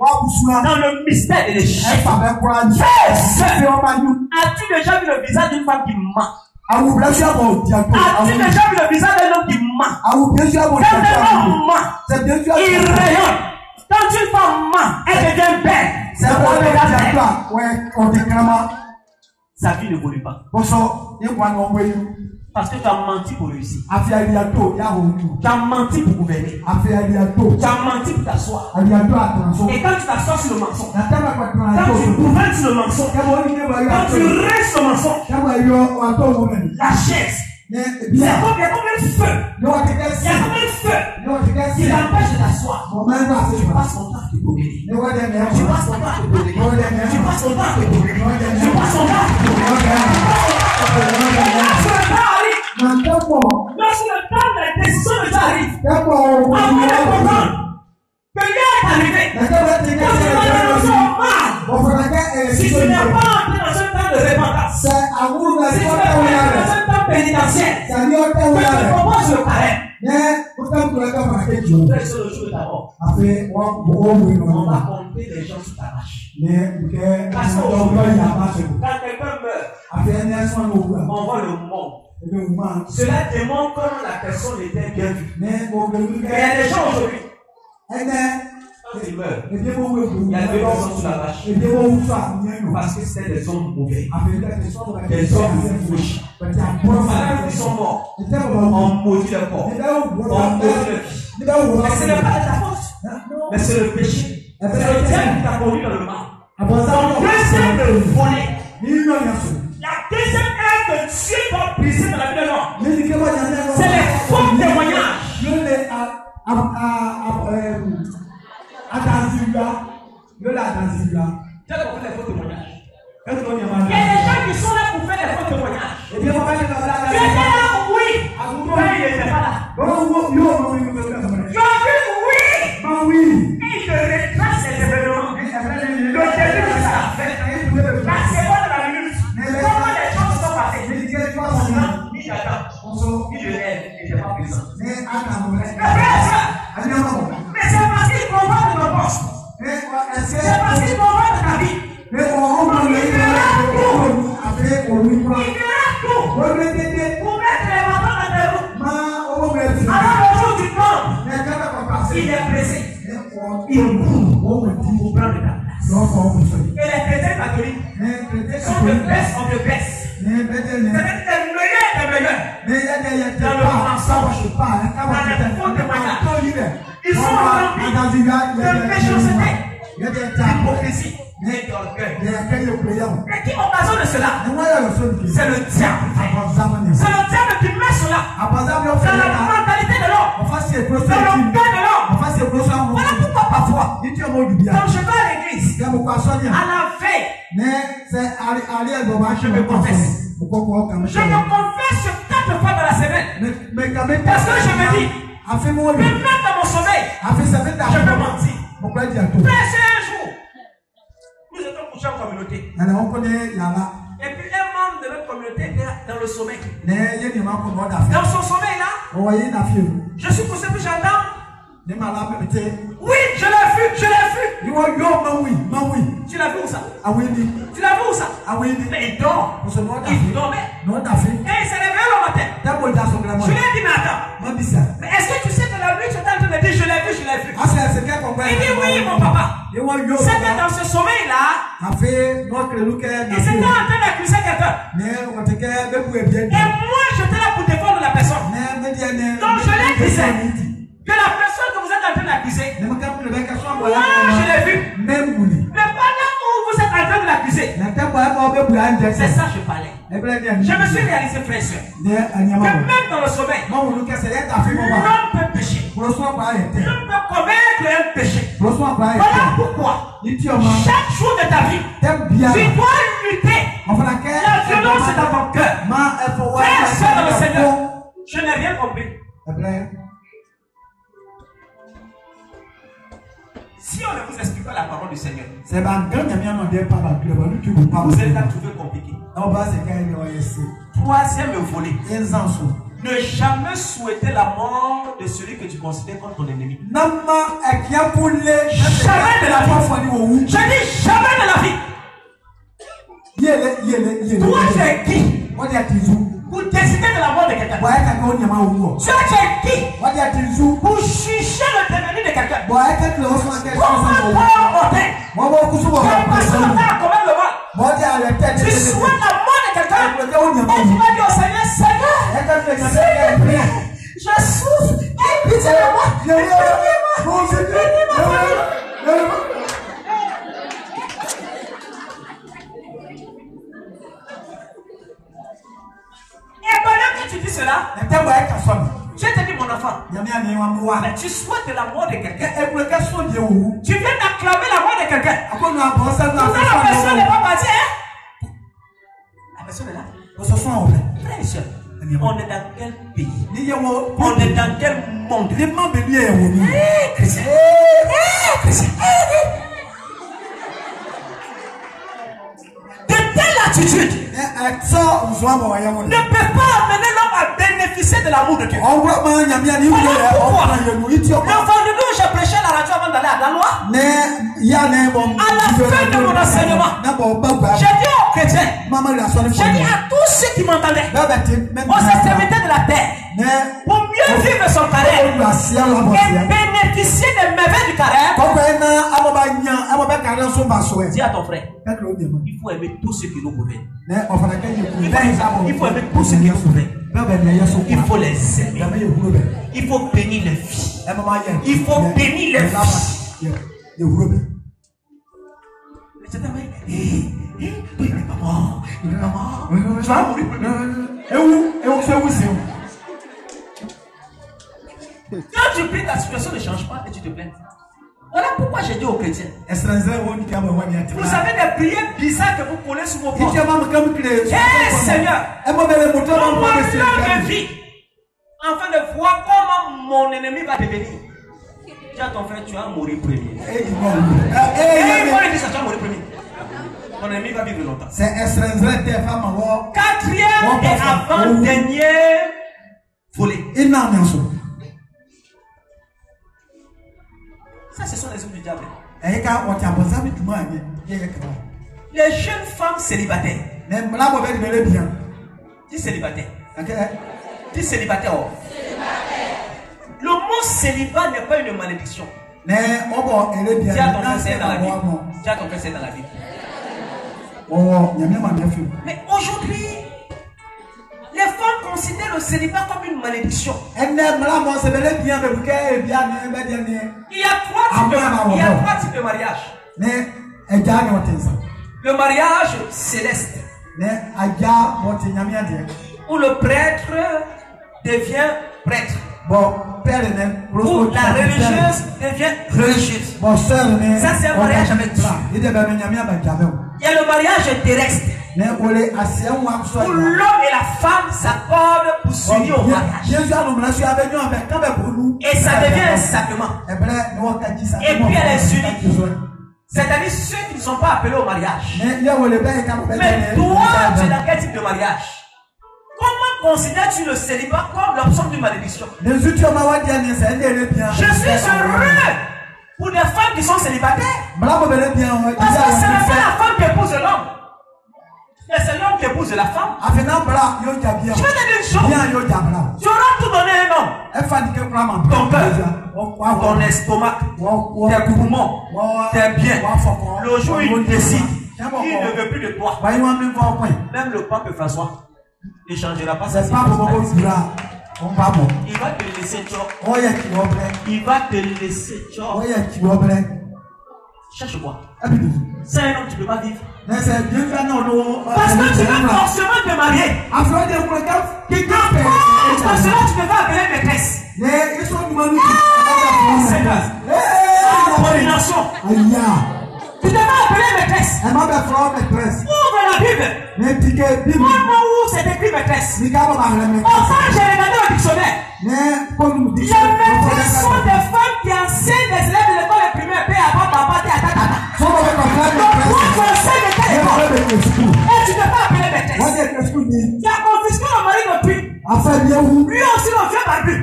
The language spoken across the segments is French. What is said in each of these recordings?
dans le mystère de l'échec. As-tu déjà vu le visage d'une femme qui ment? As-tu déjà vu le visage d'un homme qui ment? Quand un homme ment, il rayonne. Quand une femme ment, elle devient belle. Sa vie ne évolue pas. Parce que tu as menti pour réussir. Tu as menti pour gouverner. Tu as menti pour t'asseoir. Et quand tu t'assois sur le mensonge, quand tu gouvernes sur le mensonge, quand tu restes sur le mensonge, la chaise, il y a comme un feu. Il y a comme un feu qui t'empêche de t'asseoir. Tu passes ton temps à te gouverner. Tu passes ton temps à te gouverner. Tu passes ton temps à te gouverner. Tu passes ton temps à te gouverner. Lorsque le temps de la décision de Dieu arrive, avant de comprendre que Dieu est arrivé, quand tu vas dans si tu n'es pas entré dans un temps de repentance, si tu n'es pas entré dans un temps pénitentiel, que tu proposes le carême, c'est le jour de ta mort. On va compter les gens sur ta marche. Parce qu'aujourd'hui, quand quelqu'un meurt, on voit le monde. Cela démontre comment la personne était bien vue. Mais il y a des gens aujourd'hui. Quand ils meurent, il y a deux personnes sur la vache. Parce que c'était des hommes mauvais. Des hommes fouches. Malgré qu'ils sont morts, on maudit le corps. On maudit le vie. Mais ce n'est pas de ta faute. Mais c'est le péché. C'est le diable qui t'a conduit dans le mal. Donc, deuxième de voler. La deuxième ère que Dieu doit briser dans la vie de l'homme, c'est les faux témoignages. Il y a des gens qui sont là pour faire les faux témoignages. Tu étais là, oui. Mais il n'était pas là. Tu as vu, oui. Et il te retrace les événements. Le début de sa fête. La seconde de la minute. Comment les choses sont passées? Ni Adam, ni Joël n'étaient pas présents. Mais c'est parce qu'ils convoquent nos postes. C'est parce qu'ils convoquent ta vie. Il verra tout. Pour mettre les bâtons dans tes roues. Alors le jour du temps, il est pressé. Il court pour prendre ta place. Et les chrétiens catholiques sont de baisse en de baisse. C'est-à-dire des meilleurs. Dans le mensonge, dans les faux témoignages. Ils sont remplis de méchanceté, d'hypocrisie et d'orgueil. Et qui occasionne cela? C'est le diable. C'est le diable qui met cela dans la mentalité de l'homme, dans le cœur de l'homme. Voilà pourquoi parfois, quand je vais à l'église, à la veille, je me confesse. Je me confesse 4 fois dans la semaine. Parce que je me dis, même dans mon sommeil, je peux mentir. Mais c'est un jour, nous étions couchés en communauté. Et puis un membre de notre communauté était dans le sommeil. Dans son sommeil là, je suis couché puis j'entends. Oui, je l'ai vu. Tu l'as vu où ça? Tu l'as vu où ça? Mais il dort. Il dormait. Et il s'est réveillé le matin. Je lui ai dit, mais attends. Mais est-ce que tu sais que la nuit tu es en train de dire je l'ai vu? Il dit oui, mon papa. C'était dans ce sommeil là. Et c'était en train d'accuser quelqu'un. Et moi j'étais là pour défendre la personne. Donc je l'ai dit que la personne que vous êtes en train d'accuser, moi je l'ai vu. Mais pendant où vous êtes en train de l'accuser, c'est ça que je parlais. Je me suis réalisé, frère et soeur, que même dans le sommeil, l'homme peut pécher. L'homme peut commettre un péché. Voilà pourquoi, chaque jour de ta vie, tu dois lutter. La violence est dans ton cœur. Frère et soeur dans le Seigneur, je n'ai rien compris. Si on ne vous explique pas la parole du Seigneur, vous allez la trouver compliquée. Troisième volet. Ne jamais souhaiter la mort de celui que tu considères comme ton ennemi. Jamais de la foi. dis jamais de la vie. Toi, tu es qui pour décider de la mort de quelqu'un? Toi, tu es qui pour juger le devenir de quelqu'un? Comment quelle personne a commis le mal? Tu souhaites la mort de quelqu'un et tu vas dire au Seigneur, Seigneur, je souffre, aie pitié de moi, Et pendant que tu dis cela, je te dis mon enfant, mais tu souhaites la mort de quelqu'un. Tu viens d'acclamer la mort de quelqu'un. Pourtant la personne n'est pas partie, hein? La personne est là. Frère et soeur, on est dans quel pays? On est dans quel monde? Chrétien. De telle attitude ne peut pas amener l'homme à bénéficier de l'amour de Dieu. Pourquoi? Le vendredi où j'ai prêché à la radio avant d'aller à Danois, à la fin de mon enseignement, j'ai dit aux chrétiens, j'ai dit à tous ceux qui m'entendaient, aux extrémités de la terre, pour mieux vivre son carême et bénéficier des merveilles du carême, dis à ton frère, il faut aimer tous ceux qui nous gouvernent. Il faut aimer tous ceux qui nous gouvernent. Il faut les aimer. Il faut bénir les filles. Il faut bénir les filles. Il n'est pas mort. Tu vas mourir. Quand tu pries, ta situation ne change pas et tu te plains. Voilà pourquoi j'ai dit aux chrétiens. Vous avez des prières bizarres que vous collez sur vos portes. Hey Seigneur, donne-moi de vie afin de voir comment mon ennemi va devenir. Dis à ton frère, tu vas mourir premier. Tu vas mourir premier. Mon ennemi va vivre longtemps. Quatrième et avant-dernier volet. Ça, ce sont les hommes du diable. Les jeunes femmes célibataires. Dis célibataire. Dis célibataire. Le mot célibat n'est pas une malédiction. Dis à ton frère, c'est dans la Bible. Dis à ton frère, c'est dans la Bible. Mais aujourd'hui, les femmes considèrent le célibat comme une malédiction. Il y a trois types de mariage. Le mariage céleste, où le prêtre devient prêtre, où la religieuse devient religieuse. Ça, c'est un mariage avec Dieu. Il y a le mariage terrestre, où l'homme et la femme s'accordent pour s'unir au mariage. Et ça devient un sacrement. Et puis elle est unie. C'est-à-dire ceux qui ne sont pas appelés au mariage. Mais toi, tu es dans quel type de mariage? Comment considères-tu le célibat comme l'option d'une malédiction? Je suis heureux pour des femmes qui sont célibataires. Parce que ce n'est pas la femme qui épouse l'homme. C'est l'homme qui épouse la femme. Je vais te dire une chose. Tu auras tout donné à un homme. Ton cœur, ton estomac, tes poumons, tes biens. Le jour où il décide, il ne veut plus de toi. Même le pape François ne changera pas sa situation. Il va te laisser tchok. Il va te laisser tchok. Cherche-moi. C'est un homme, tu ne peux pas vivre. Parce que tu veux forcément te marier. Pour cela, tu ne vas appeler maîtresse. C'est la coordination. Tu devais appeler maîtresse. Ouvre la Bible. Montre-moi où c'est écrit maîtresse. Enfin, j'ai regardé au dictionnaire. Les maîtresses sont des femmes qui enseignent les élèves de l'école primaire. Et tu ne peux pas appeler maîtresse. Tu as confisqué le mari de puis. Lui aussi le vieux barbu.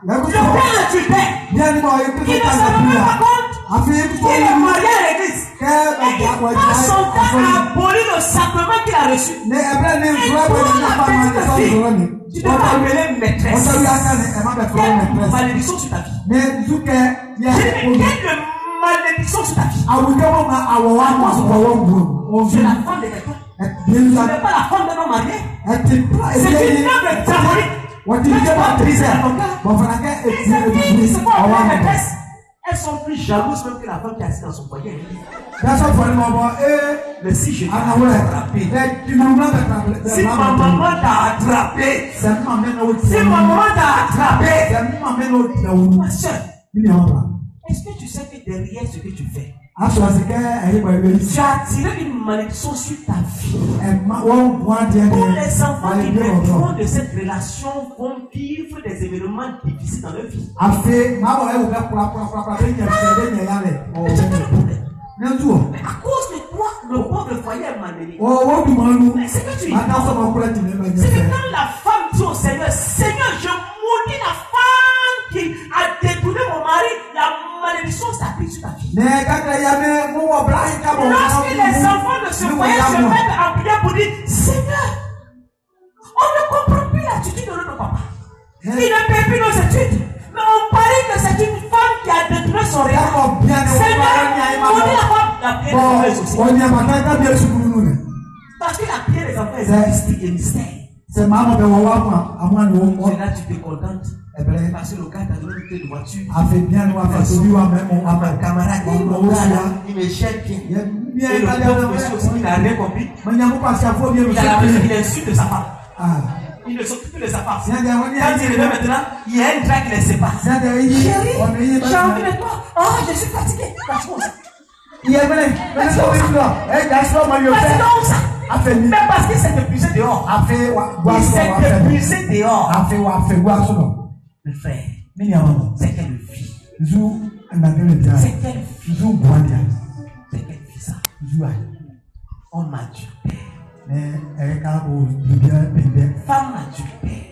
Le père le tuteur. Il ne se rend pas compte. Il est marié à l'église. Il passe son temps à abolir le sacrement qu'il a reçu. Et tu ne peux pas appeler maîtresse. Quelle malédiction sur ta vie. Quelle malédiction sur ta vie. Tu es la femme de quelqu'un. Tu n'es pas la femme d'un homme marié. C'est une œuvre diabolique. Tu ne peux pas briser ton cœur. Et ces filles, c'est quoi la maîtresse? Elles sont plus jalouses même que la femme qui est assise dans son foyer. Mais si je t'ai attrapé, si ma maman t'a attrapé, si ma maman t'a attrapé, ma soeur, est-ce que tu sais que derrière ce que tu fais, tu as attiré une malédiction sur ta vie? Tous les enfants qui naîtront de cette relation vont vivre des événements difficiles dans leur vie. Mais à cause de toi, le pauvre foyer est maléfique. Mais c'est que tu es. C'est que quand la femme dit au Seigneur, Seigneur, je maudis la femme qui a détourné mon mari, la malédiction s'applique sur ta vie. Lorsque les enfants de ce foyer se mettent à prier pour dire, Seigneur, on ne comprend plus l'attitude de notre papa. Il ne paie plus nos études. Mais on parie que c'est une femme qui a détruit son réel. Seigneur, on dit la femme, la prière des enfants est aussi. Parce que la prière des enfants est mystique et mystère. C'est là tu te contentes. Parce que le gars t'a donné une clé de voiture. Un camarade, il me gêne bien. Et le pauvre monsieur aussi, il n'a rien compris. Il insulte sa femme. Il ne s'occupe plus de sa femme. Quand il revient maintenant, il y a un drap qui les sépare. Chérie, j'ai envie de toi. Oh, je suis fatigué. Mais parce qu'il s'est épuisé dehors. Il s'est épuisé dehors. Mais frère, c'est quelle vie? C'est quelle vie? C'est quelle vie ça? On m'a tué. Femme adultère.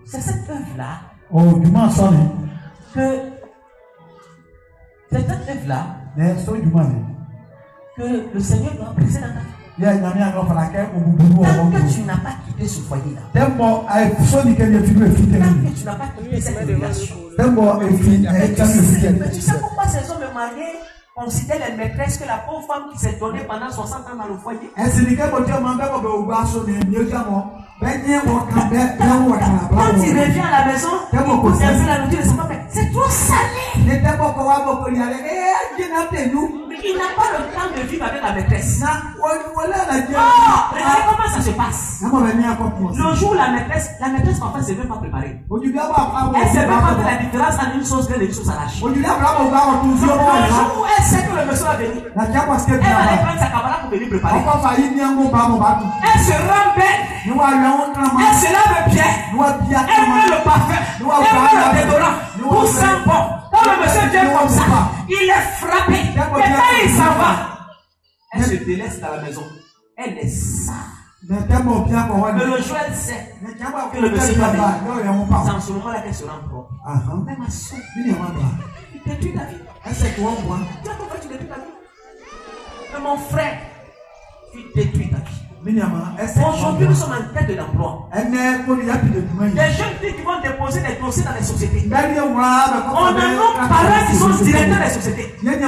C'est cette œuvre-là que le Seigneur doit briser dans ta vie. Tant que tu n'as pas quitté ce foyer-là, tant que tu n'as pas quitté cette relation, mais tu sais pourquoi ces hommes mariés considèrent les maîtresses que la pauvre femme qui s'est donnée pendant 60 ans dans le foyer? Quand il revient à la maison, il pose un peu la nourriture, c'est trop salé. Mais il n'a pas le temps de vivre avec la maîtresse. Regardez comment ça se passe. Le jour où la maîtresse parfois ne s'est même pas préparée. Elle ne sait même pas faire la différence entre une chose grande et une chose arrachée. Le jour où elle sait que le monsieur va venir, elle va aller prendre sa camarade pour venir préparer. Elle se rend belle. Elle se lave bien. Elle met le parfum. Elle met le déodorant. Tout sent bon. Quand le monsieur vient comme ça, il est frappé. Et quand il s'en va, elle se délaisse dans la maison. Elle est sale. Mais le jour elle sait que le monsieur va venir. C'est en ce moment-là qu'elle se rend propre. Mais ma soeur, tu détruis ta vie. Pourquoi tu détruis ta vie? Mais mon frère, tu détruis ta vie. Aujourd'hui, nous sommes en quête de l'emploi. Les jeunes filles qui vont déposer des dossiers dans les sociétés. On a nos parents qui sont directeurs des sociétés. Au lieu de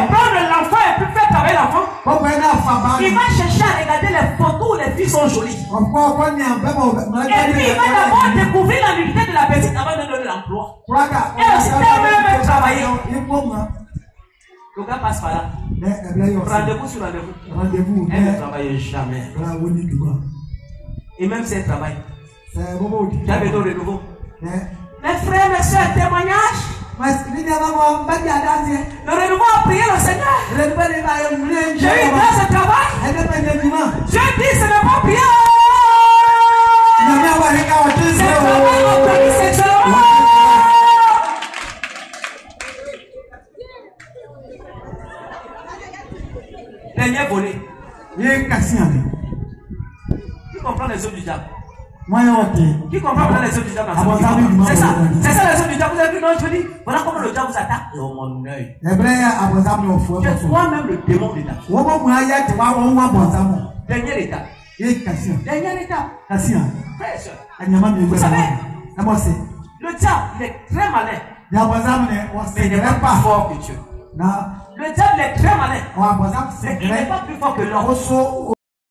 prendre l'enfant et puis faire travailler l'enfant, il va chercher à regarder les photos où les filles sont jolies. Et puis il va d'abord découvrir la nudité de la petite avant de donner l'emploi. Et aussi, elle veut travailler. Le gars passe par là. Rendez-vous sur rendez-vous. Elle ne travaille jamais. Et même si elle travaille, tu as besoin de renouveau. Mes frères, mes soeurs, témoignage. Le renouveau a prié le Seigneur. J'ai eu grâce au travail. Je dis, ce n'est pas prier. C'est travail obéi sexuellement. Dernier volet. Tu comprends les œuvres du diable? Qui comprend les œuvres du diable dans sa vie? C'est ça. C'est ça les œuvres du diable. Vous avez vu, non, je dis, voilà comment le diable vous attaque. Oh mon œil. Tu es toi-même le démon de ta vie. Dernière étape. Dernière étape. Frère et sœur. Vous savez, le diable, il est très malin. Mais il n'est pas plus fort que Dieu. Le diable est très malin. Mais il n'est pas plus fort que l'homme.